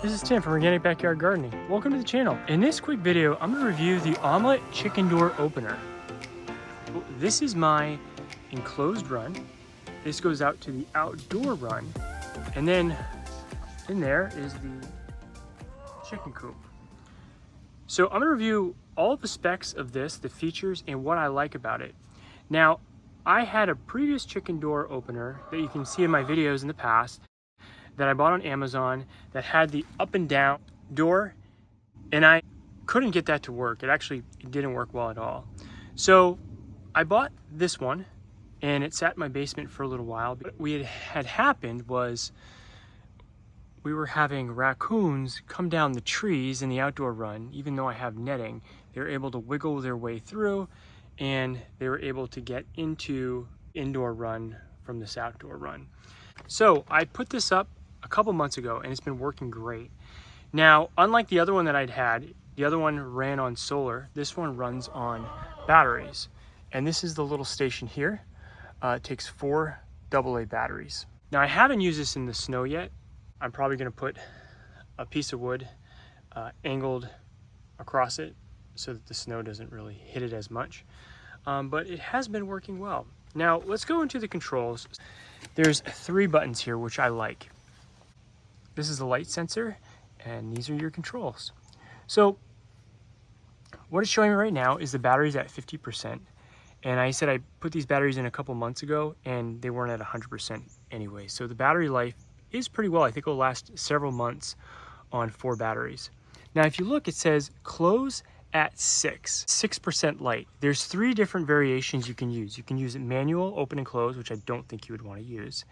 This is Tim from Organic Backyard Gardening. Welcome to the channel. In this quick video, I'm going to review the Omlet chicken door opener. This is my enclosed run. This goes out to the outdoor run. And then in there is the chicken coop. So I'm going to review all the specs of this, the features, and what I like about it. Now, I had a previous chicken door opener that you can see in my videos in the past that I bought on Amazon that had the up and down door, and I couldn't get that to work. It didn't work well at all. So I bought this one and it sat in my basement for a little while. What had happened was we were having raccoons come down the trees in the outdoor run. Even though I have netting, they were able to wiggle their way through and they were able to get into indoor run from this outdoor run. So I put this up a couple months ago and it's been working great. Now, unlike the other one that I'd had, the other one ran on solar. This one runs on batteries. And this is the little station here. It takes 4 AA batteries. Now, I haven't used this in the snow yet. I'm probably gonna put a piece of wood angled across it so that the snow doesn't really hit it as much. But it has been working well. Now, let's go into the controls. There's 3 buttons here, which I like. This is the light sensor, and these are your controls. So what it's showing me right now is the battery's at 50%. And I said I put these batteries in a couple months ago, and they weren't at 100% anyway. So the battery life is pretty well. I think it'll last several months on 4 batteries. Now, if you look, it says close at 6% light. There's 3 different variations you can use. You can use it manual, open and close, which I don't think you would want to use.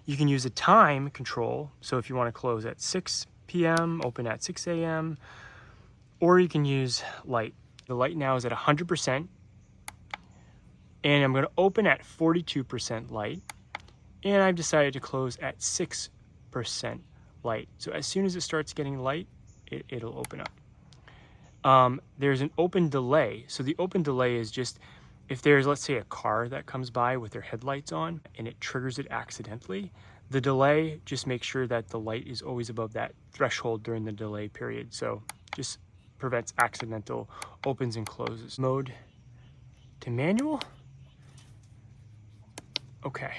You can use a time control. So if you want to close at 6 p.m., open at 6 a.m., or you can use light. The light now is at 100%, and I'm going to open at 42% light, and I've decided to close at 6% light. So as soon as it starts getting light, it'll open up. There's an open delay. So the open delay is just if there's, let's say, a car that comes by with their headlights on and it triggers it accidentally, the delay just makes sure that the light is always above that threshold during the delay period. So just prevents accidental opens and closes. Mode to manual. Okay,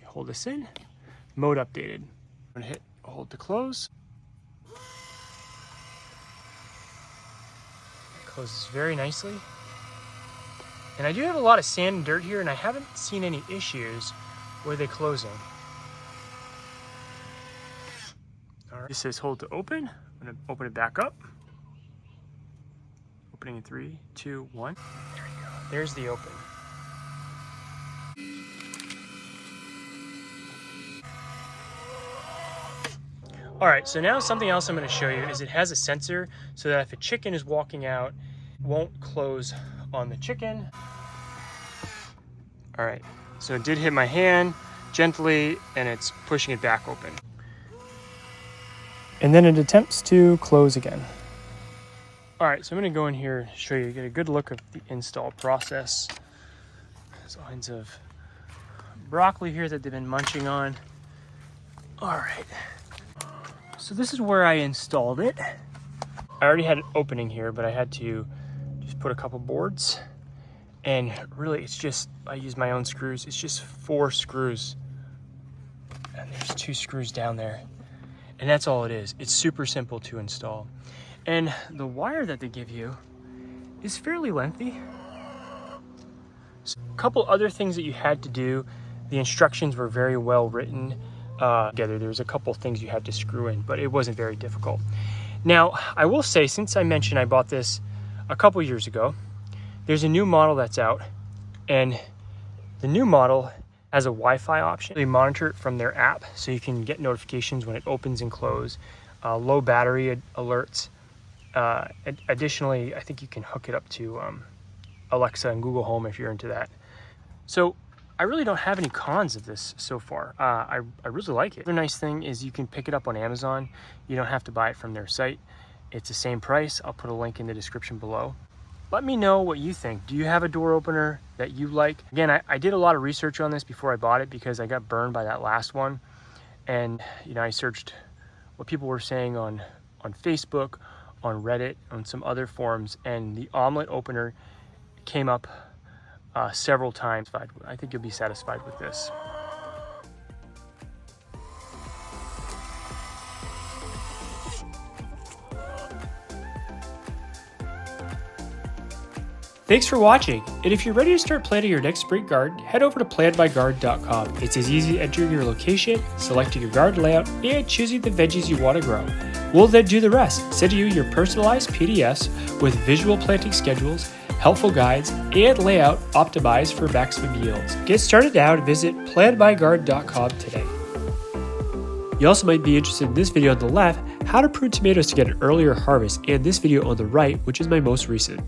hold this in. Mode updated. I'm gonna hit hold to close. Closes very nicely. And I do have a lot of sand and dirt here, and I haven't seen any issues with it closing. All right, this says hold to open. I'm gonna open it back up. Opening in 3, 2, 1. There you go. There's the open. All right, so now something else I'm going to show you is it has a sensor so that if a chicken is walking out, it won't close on the chicken. All right, so it did hit my hand gently and it's pushing it back open. And then it attempts to close again. All right, so I'm going to go in here and show you, get a good look of the install process. There's all kinds of broccoli here that they've been munching on. All right. So this is where I installed it. I already had an opening here, but I had to just put a couple boards. And really, it's just, I use my own screws. It's just 4 screws. And there's 2 screws down there. And that's all it is. It's super simple to install. And the wire that they give you is fairly lengthy. So a couple other things that you had to do. The instructions were very well written. Together. There was a couple things you had to screw in, but it wasn't very difficult. Now, I will say, since I mentioned I bought this a couple years ago, there's a new model that's out, and the new model has a Wi-Fi option. They monitor it from their app, so you can get notifications when it opens and closes, low battery alerts. Additionally, I think you can hook it up to Alexa and Google Home if you're into that. So I really don't have any cons of this so far. I really like it. The nice thing is you can pick it up on Amazon. You don't have to buy it from their site. It's the same price. I'll put a link in the description below. Let me know what you think. Do you have a door opener that you like? Again, I did a lot of research on this before I bought it because I got burned by that last one. And I searched what people were saying on Facebook, on Reddit, on some other forums, and the Omlet opener came up several times. I think you'll be satisfied with this. Thanks for watching, and if you're ready to start planting your next spring garden, head over to planmygarden.com. It's as easy as entering your location, selecting your garden layout, and choosing the veggies you want to grow. We'll then do the rest, sending you your personalized PDFs with visual planting schedules, helpful guides, and layout optimized for maximum yields. Get started now and visit planmygarden.com today. You also might be interested in this video on the left, how to prune tomatoes to get an earlier harvest, and this video on the right, which is my most recent.